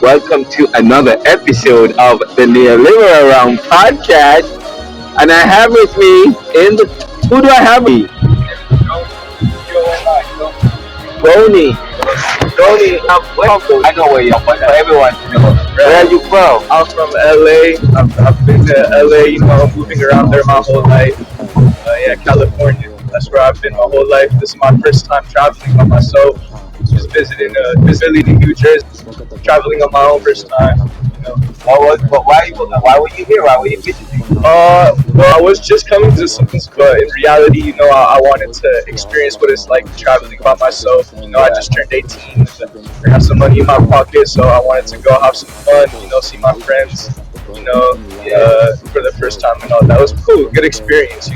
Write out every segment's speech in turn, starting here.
welcome to another episode of the NeoLiberal Round Podcast. And I have with me in the who do I have with me? Goni. Goni, welcome. I know where you're from, but for everyone to know. Where are you from? I'm from LA. I've been to LA, moving around there my whole life. California. That's where I've been my whole life. This is my first time traveling by myself. Just visiting New Jersey, traveling on my own first time. Why were you here? Why were you visiting? Well, I was just coming to something, but in reality, I wanted to experience what it's like traveling by myself. I just turned 18, I got some money in my pocket, so I wanted to go have some fun, see my friends, for the first time and all. That was cool, good experience,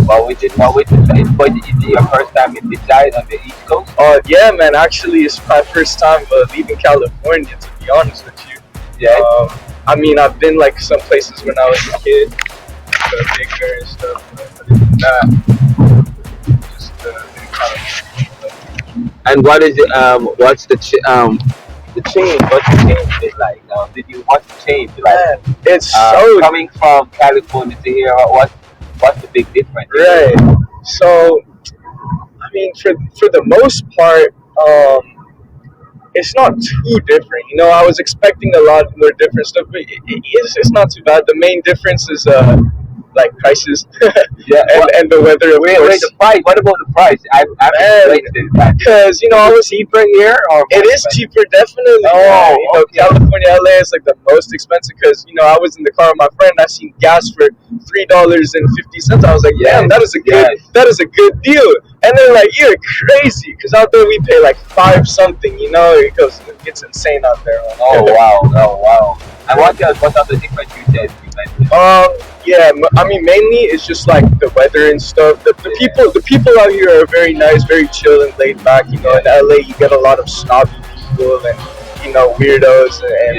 What was your first time in this side on the East Coast? Yeah, man, actually, it's my first time leaving California, to be honest with you. Yeah. I've been like some places when I was a kid, bigger and stuff, but just And what is it? What's the change? What's the change like? Did you what's the change like? It's so coming from California to here. What's the big difference? right. So, for the most part, it's not too different. I was expecting a lot more different stuff, but it's not too bad. The main difference is like prices, and the weather. Wait, the price. What about the price? Because I was cheaper here, or it is cheaper, definitely. Okay. California, LA is like the most expensive because I was in the car with my friend. I seen gas for $3.50. I was like, damn, that is a good deal. And they're like, you're crazy, because out there we pay like $5 something. Because it gets insane out there. Oh wow. And what other difference you said you mentioned? Mainly it's just like the weather and stuff. The people out here are very nice, very chill and laid back. In LA you get a lot of snobby people and weirdos and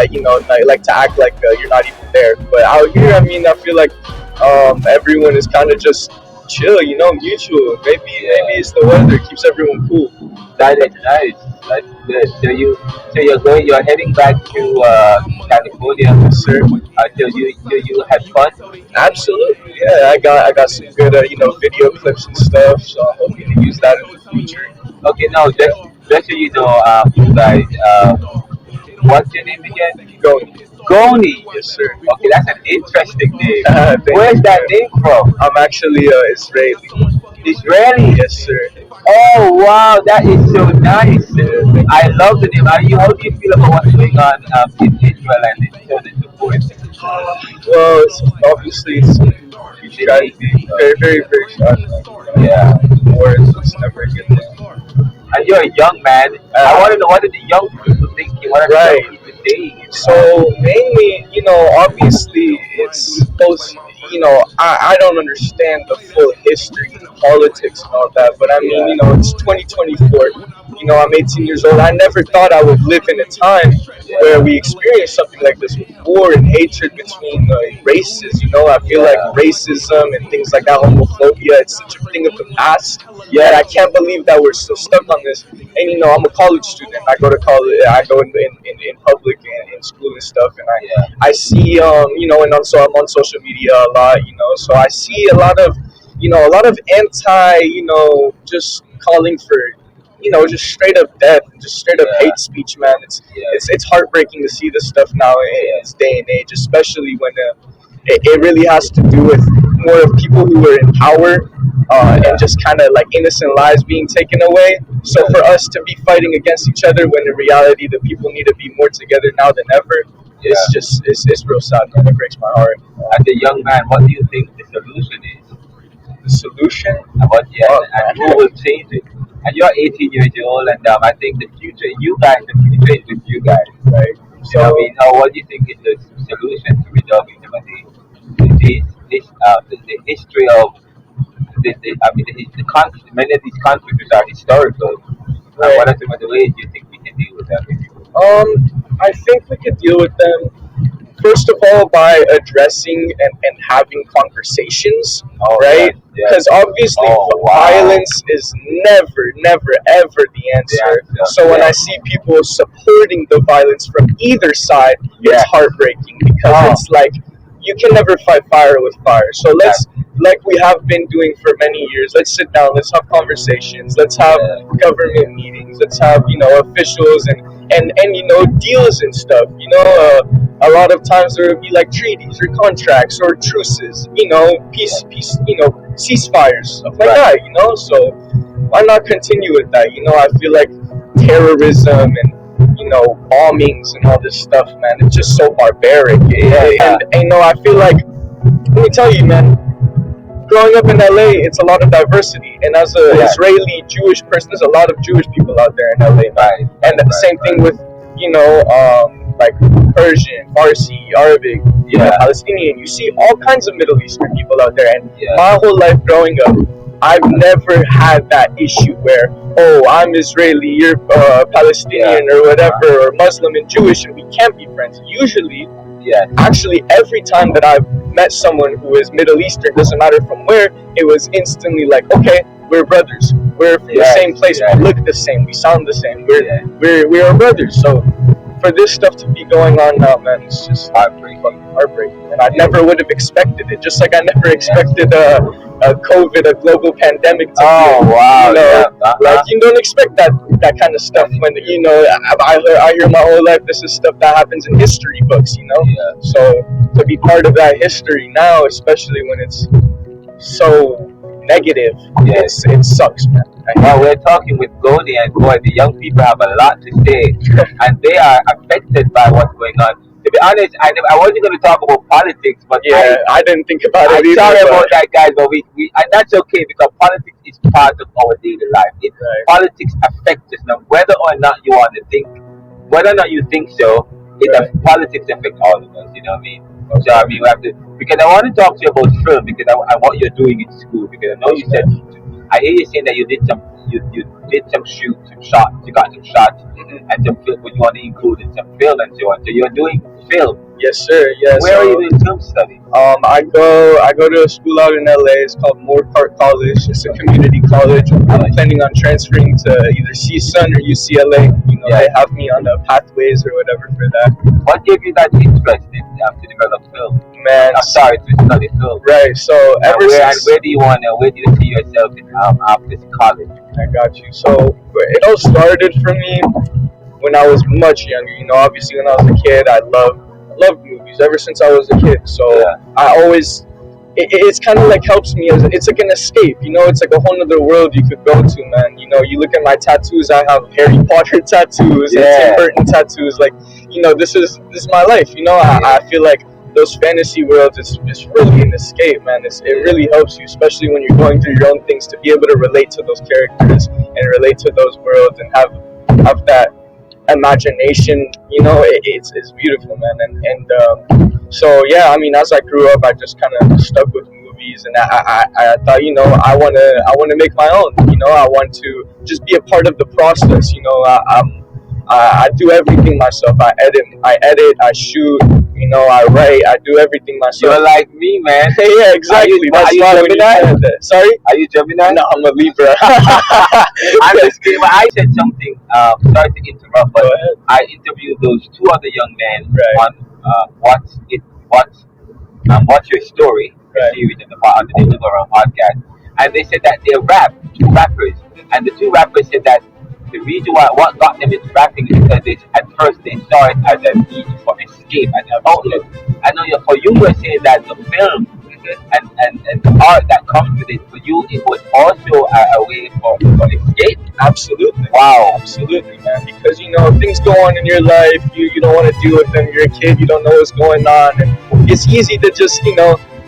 people that like to act like you're not even there. But out here, I feel like everyone is kind of just chill, mutual. Maybe it's the weather, it keeps everyone cool. That is nice. That's good. So you're heading back to California, Sir. You had fun? Absolutely, yeah. I got some good video clips and stuff, so I'm hoping to use that in the future. Okay, now just so you know, you guys, what's your name again? Goni. Yes, sir. Okay, that's an interesting name. Where's that name from? I'm actually Israeli. Israeli? Yes, sir. Oh wow, that is so nice. I love the name. How do you feel about what's going on in Israel and in so and so forth? Well, it's tragedy. Very, very, very sad. Yeah. War is never a good thing. And you're a young man. I want to know, what are the young people thinking? What are the young people saying? So mainly, obviously it's those. I don't understand the full history and politics and all that, but it's 2024. I'm 18 years old. I never thought I would live in a time where we experience something like this with war and hatred between races. I feel like racism and things like that, homophobia, it's such a thing of the past. Yeah, I can't believe that we're still stuck on this. And I'm a college student. I go to college. I go in public and in school and stuff. And I see and also I'm on social media a lot. So I see a lot of anti, just calling for, just straight up death, just straight up hate speech, man. It's heartbreaking to see this stuff now in this day and age, especially when it really has to do with more of people who are in power and just kind of like innocent lives being taken away. So for us to be fighting against each other when in reality the people need to be more together now than ever, it's real sad, man. It breaks my heart. As a young man, what do you think the solution is? The solution? And who will change it? And you're 18 years old, and I think the future is with you guys, right? So what do you think is the solution to resolving some of the history of many of these conflicts are historical. Right. What are some of the ways you think we can deal with them? I think we could deal with them. first of all, by addressing and having conversations, right? Because obviously violence is never, ever the answer. So when I see people supporting the violence from either side, it's heartbreaking, because it's like, you can never fight fire with fire. So let's, like we have been doing for many years, let's sit down, let's have conversations, let's have government meetings, let's have, officials and deals and stuff. A lot of times there would be like treaties or contracts or truces, peace, ceasefires, stuff like that, So why not continue with that? I feel like terrorism and bombings and all this stuff, man, it's just so barbaric. And I feel like, let me tell you, man, growing up in LA, it's a lot of diversity, and as an Israeli Jewish person, there's a lot of Jewish people out there in LA, man. And the same thing with like Persian, Farsi, Arabic, Palestinian. You see all kinds of Middle Eastern people out there, and my whole life growing up, I've never had that issue where, I'm Israeli, you're Palestinian or whatever, or Muslim and Jewish, and we can't be friends. Usually, actually, every time that I've met someone who is Middle Eastern, doesn't matter from where, it was instantly like, okay, we're brothers. We're from the same place. We look the same. We sound the same. We're brothers. So for this stuff to be going on now, man, it's just heartbreaking. And I never would have expected it. Just like I never expected a COVID, a global pandemic to like, you don't expect that kind of stuff when, I hear my whole life, this is stuff that happens in history books, So to be part of that history now, especially when it's so negative, it sucks, man. We're talking with Goni, and boy, the young people have a lot to say, and they are affected by what's going on. To be honest, I wasn't going to talk about politics, but I didn't think about it either. I'm sorry about that, guys, but we and that's okay, because politics is part of our daily life. Politics affects us now, whether or not you want to think, whether or not you think so. Politics affects all of us. You know what I mean? Okay. So we have to, because I want to talk to you about film, because I what you're doing in school, because I know you said, I hear you saying that you did some shots, you got some shots, and some film, but you want to include in some film and so on. So you're doing film. Yes, sir. Yes. Where are you doing film study? I go to a school out in LA. It's called Moorpark College. It's a community college. I'm planning on transferring to either CSUN or UCLA. They have me on the pathways or whatever for that. What gave you that interest in to develop film? Man, I'm sorry, to study film. Right. So where do you see yourself in after college? I got you. So it all started for me when I was much younger. Obviously when I was a kid, I loved movies ever since I was a kid. So I always, it's kind of like helps me it's like an escape. It's like a whole other world you could go to, man. You look at my tattoos. I have Harry Potter tattoos and Tim Burton tattoos. Like, this is my life. I feel like those fantasy worlds, it's really an escape, man. It really helps you, especially when you're going through your own things, to be able to relate to those characters and relate to those worlds and have that imagination. It's beautiful, man. And so as I grew up, I just kind of stuck with movies, and I thought, I want to make my own. I want to just be a part of the process. I do everything myself. I edit, I shoot, I write, I do everything myself. You're like me, man. Yeah, exactly. Are you Gemini? Sorry? Are you Gemini? No, I'm a Libra. I'm just kidding. I said something, sorry to interrupt, but I interviewed those two other young men on What's Your Story, the series on the NeoLiberal Round Podcast, and they said that they're two rappers, and the two rappers said that the reason what got them into rapping is because at first they saw it as a means for escape, as an outlet. I know for you were saying that the film and the art that comes with it, for you it was also a way for escape. Absolutely. Wow. Absolutely, man. Because things go on in your life, you don't want to deal with them. You're a kid, you don't know what's going on, and it's easy to just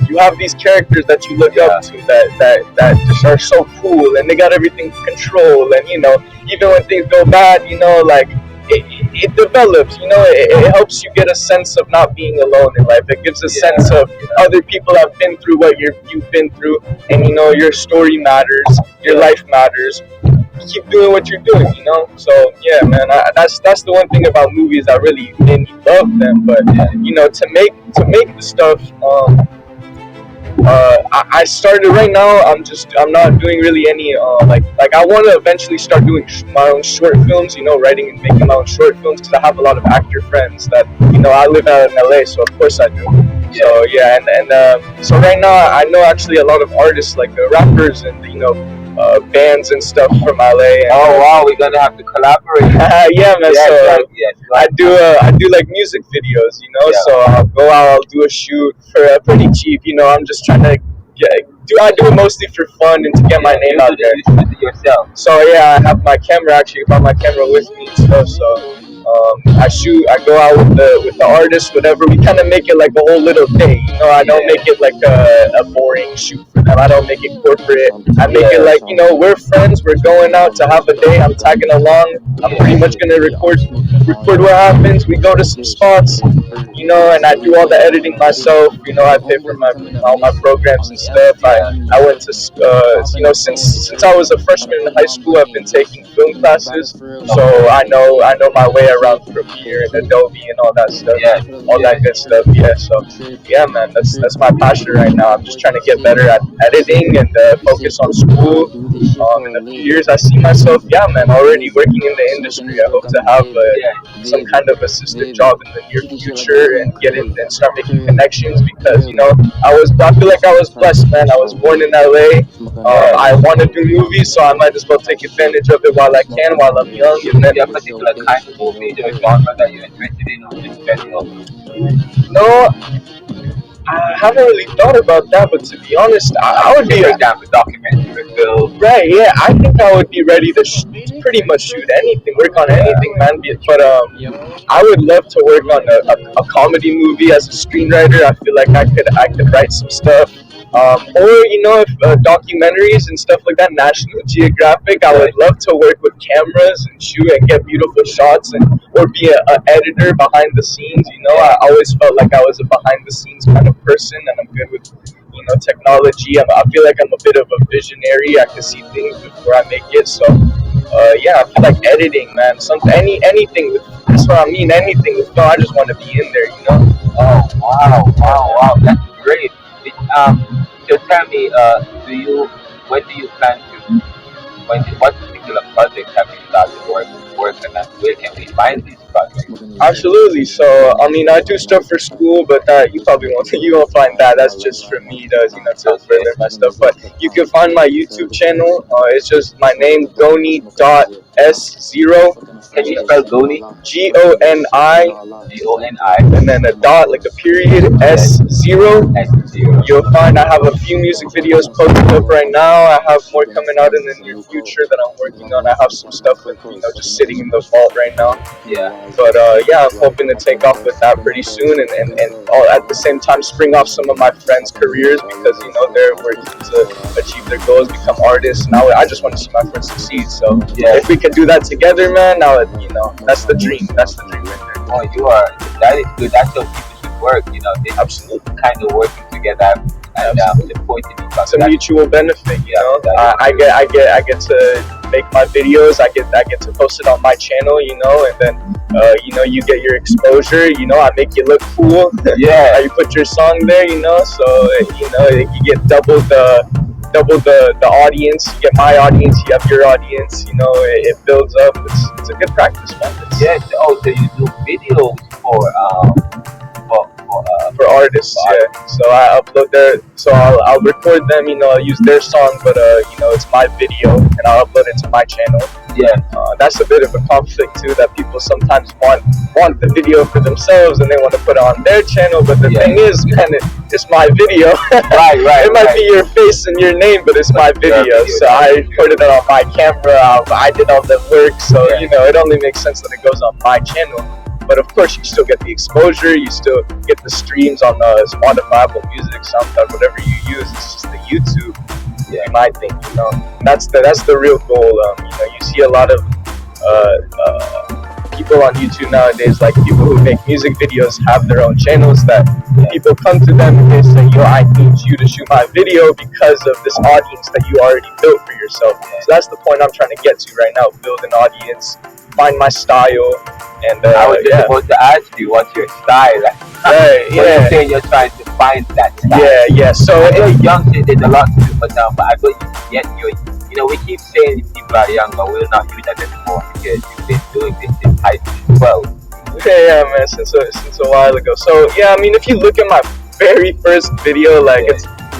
you have these characters that you look up to that just are so cool, and they got everything controlled, and even when things go bad, like it develops, it helps you get a sense of not being alone in life. It gives a sense of other people have been through what you've been through, and your story matters, your life matters. keep doing what you're doing, you know. So yeah, man, that's the one thing about movies. I really made me love them, but you know, to make the stuff. I started right now. I'm not doing really any like I want to eventually start doing my own short films. You know, writing and making my own short films because I have a lot of actor friends that you know I live out in LA, so of course I do. So yeah, and so right now I know actually a lot of artists like rappers and you know bands and stuff from LA. And, oh wow, we're gonna have to collaborate. Yeah, man. Yes, so yes, I do like music videos, you know. So I'll go out, I'll do a shoot for pretty cheap. You know, I'm just trying to I do it mostly for fun and to get my name out there. You shoot it yourself. So yeah, I have my camera actually. I got my camera with me and stuff. So I go out with the artist, whatever. We kind of make it like a whole little day. You know, I don't make it like a boring shoot for them. I don't make it corporate. I make it like, you know, we're friends. We're going out to have a day. I'm tagging along. I'm pretty much gonna record what happens. We go to some spots, you know, and I do all the editing myself. You know, I pay for all my programs and stuff. I went to you know, since I was a freshman in high school, I've been taking film classes, so I know my way around Premiere and Adobe and all that stuff, all that good stuff. Yeah, so yeah, man, that's my passion right now. I'm just trying to get better at editing and focus on school. In a few years, I see myself, yeah, man, already working in the industry. I hope to have some kind of assistant job in the near future and get in and start making connections because, you know, I feel like I was blessed, man. I was born in LA. I want to do movies, so I might as well take advantage of it while I can, while I'm young. And then, a particular kind of movie or genre that you're interested in, or just general? No, I haven't really thought about that, but to be honest, I would be down for documentary film. Right, yeah, I think I would be ready to pretty much shoot anything, work on anything, man. But I would love to work on a comedy movie as a screenwriter. I feel like I could write some stuff. Or, you know, if documentaries and stuff like that, National Geographic, I would love to work with cameras and shoot and get beautiful shots or be an editor behind the scenes, you know. I always felt like I was a behind the scenes kind of person, and I'm good with, you know, technology. I feel like I'm a bit of a visionary. I can see things before I make it. So, yeah, I feel like editing, man. Anything with, that's what I mean, anything with film. I just want to be in there, you know. Oh, wow, that's great. So tell me, when do you plan to, what particular projects have you started working on? Where can we find these projects? Absolutely. So, I mean, I do stuff for school, but you probably won't find that. That's just for me to, you know, to further my stuff. But you can find my YouTube channel. It's just my name, Goni.s0. Can you spell Goni? Goni. Goni. And then a dot, like a period, S0. S0. You'll find I have a few music videos posted up right now. I have more coming out in the near future that I'm working on. I have some stuff with, you know, just sitting in the vault right now. Yeah. But yeah, I'm hoping to take off with that pretty soon, and all at the same time spring off some of my friends' careers because, you know, they're working to achieve their goals, become artists. Now I just want to see my friends succeed. So if we can do that together, man, now you know, that's the dream. That's the dream right there. Oh, that is good. That's how people should work. You know, they absolutely kind of working together and supporting each other. It's a mutual benefit, you know. I get to make my videos. I get to post it on my channel, you know, and then you know, you get your exposure. You know, I make you look cool. Yeah. You put your song there, you know, so you know you get double the audience. You get my audience. You have your audience. You know, it builds up. It's a good practice, man. Yes. Oh, so you do videos for artists, yeah. So I upload so I'll record them, you know, I'll use their song, but you know, it's my video and I'll upload it to my channel. Yeah. That's a bit of a conflict too, that people sometimes want the video for themselves and they want to put it on their channel, but the thing is, man, it's my video. Right. It might be your face and your name, but it's my video. So I recorded it on my camera. I did all the work, so you know, it only makes sense that it goes on my channel. But of course, you still get the exposure. You still get the streams on Spotify, Apple Music, SoundCloud, whatever you use. It's just the YouTube. Yeah, you might think, you know, that's the real goal. You know, you see a lot of people on YouTube nowadays, like people who make music videos, have their own channels that people come to them and they say, yo, I need you to shoot my video because of this audience that you already built for yourself. So that's the point I'm trying to get to right now, build an audience, find my style. And I was just about to ask you, what's your style? You're saying you're trying to find that style. Yeah. So you're young, so there's a lot to do, but I thought you get your. You know, we keep saying people are young, but we'll not do that anymore because you've been doing this since high school 12. Yeah, man, since a while ago. So yeah, I mean, if you look at my very first video, like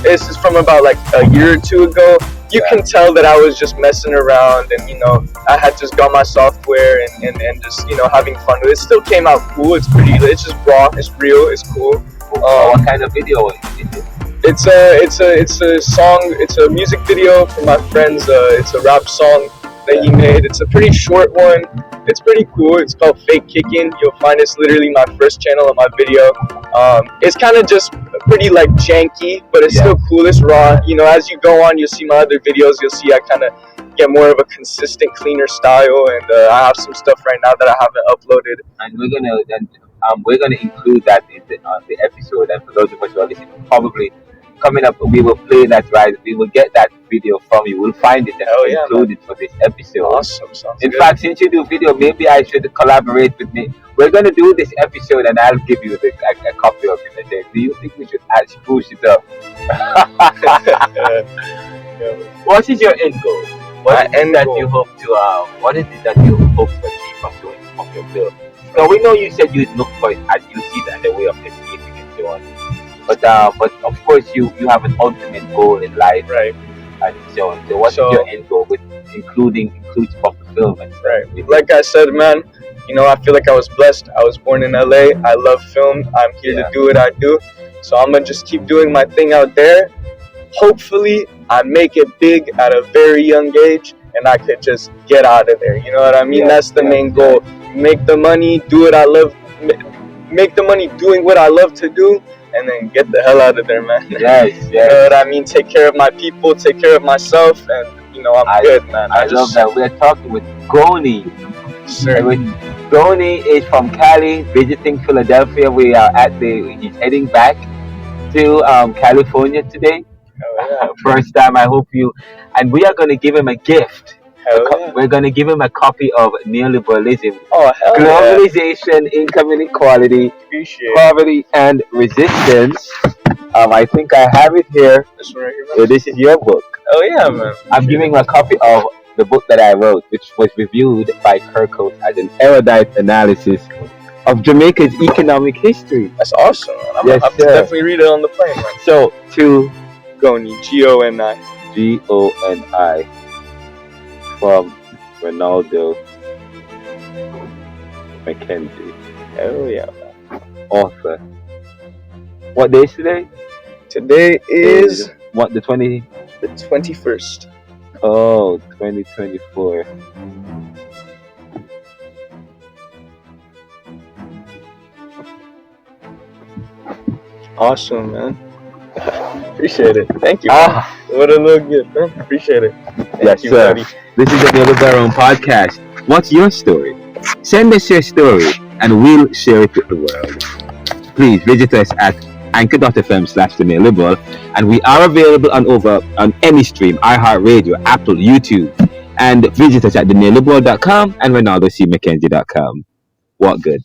this is from about like a year or two ago. You can tell that I was just messing around, and I had just got my software and just having fun with it. It still came out cool. It's just raw. It's real. It's cool. What kind of video is it? It's a song. It's a music video for my friends. It's a rap song that he made. It's a pretty short one. It's pretty cool. It's called Fake Kicking. You'll find it's literally my first channel on my video. It's kind of just pretty like janky, but it's still cool. It's raw. As you go on, you'll see my other videos. You'll see I kind of get more of a consistent, cleaner style, and I have some stuff right now that I haven't uploaded. And we're gonna include that in the episode. And for those of us who are listening, probably coming up, we will play that, right? We will get that video from you. We'll find it and include it for this episode. Awesome. In fact, since you do video, maybe I should collaborate with me. We're going to do this episode and I'll give you a copy of it. And say, do you think we should spruce it up? What is your end goal? What is it that you hope to achieve from doing from your film? Now, we know you said you'd look for it and you see that as a way of escaping and so on. But of course you have an ultimate goal in life, right? And so on. So what's your end goal with includes from the film and stuff? Right. Like I said, man, I feel like I was blessed. I was born in LA. I love film. I'm here to do what I do. So I'm gonna just keep doing my thing out there. Hopefully I make it big at a very young age and I could just get out of there. You know what I mean? That's the main goal. Make the money, do what I love. Make the money doing what I love to do. And then get the hell out of there, man. Yes. You know what I mean? Take care of my people, take care of myself, and I'm good, man. I love that. We're talking with Goni. Sure. Goni is from Cali, visiting Philadelphia. He's heading back to California today. First time. I hope and we are going to give him a gift. We're going to give him a copy of Neoliberalism, Globalization, Income Inequality, Poverty, and Resistance. I think I have it here. This one right here, so this is your book. Oh yeah, man. I'm giving a copy of the book that I wrote, which was reviewed by Kirkhope as an erudite analysis of Jamaica's economic history. That's awesome, man. I'm definitely read it on the plane, man. So, to Goni, Goni. Goni. From Renaldo, McKenzie. Oh yeah. Author. What day is today? Today is what, the 21st. Oh, 2024. Awesome, man. Appreciate it. Thank you. What a little gift, man. Appreciate it. Thank you, sir. Buddy. This is the NeoLiberal Round Podcast. What's your story? Send us your story and we'll share it with the world. Please visit us at anchor.fm/theneoliberal, and we are available on any stream, iHeartRadio, Apple, YouTube, and visit us at theneoliberal.com and RenaldoCMcKenzie.com. What good?